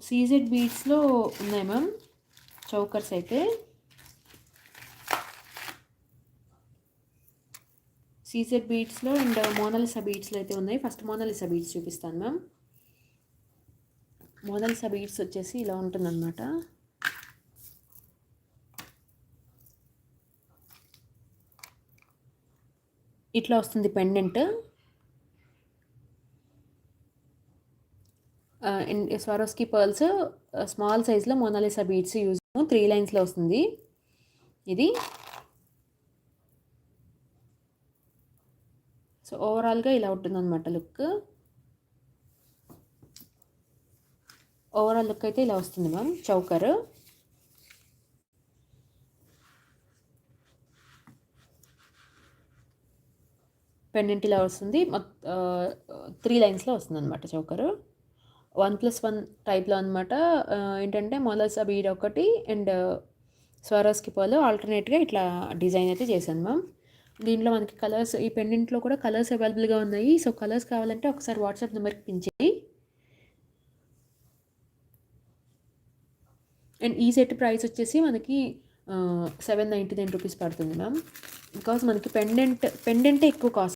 CZ బీడ్స్లో ఉన్నాయి ma'am chokers అయితే. CZ బీడ్స్లో and Mona Lisa బీడ్స్లో అయితే ఉన్నాయి. ఫస్ట్ మోనాలిసా బీడ్స్ చూపిస్తాను మ్యామ్. మోనాలిసా బీడ్స్ వచ్చేసి ఇలా ఉంటుందన్నమాట. ఇట్లా వస్తుంది పెండెంట్. స్వారోస్కి పర్ల్స్ స్మాల్ సైజ్లో మోనాలిసా బీడ్స్ యూజ్ 3 లైన్స్లో వస్తుంది ఇది. సో ఓవరాల్గా ఇలా ఉంటుందన్నమాట లుక్. ఓవరాల్ లుక్ అయితే ఇలా వస్తుంది మ్యామ్ చౌకర్. పెండెంట్ ఇలా వస్తుంది. 3 లైన్స్లో వస్తుంది అనమాట చౌకర్. 1+1 టైప్లో అనమాట. ఏంటంటే మోనాలిసా బీడ్ ఒకటి అండ్ స్వారోస్కి పర్ల్ ఆల్టర్నేట్గా ఇట్లా డిజైన్ అయితే చేశాను మ్యామ్. దీంట్లో మనకి కలర్స్, ఈ పెండెంట్లో కూడా కలర్స్ అవైలబుల్గా ఉన్నాయి. సో కలర్స్ కావాలంటే ఒకసారి వాట్సాప్ నెంబర్కి పించేయి. అండ్ ఈ సెట్ ప్రైస్ వచ్చేసి మనకి 799 రూపీస్ పడుతుంది మ్యామ్. బికాస్ మనకి పెండెంటే ఎక్కువ కాస్ట్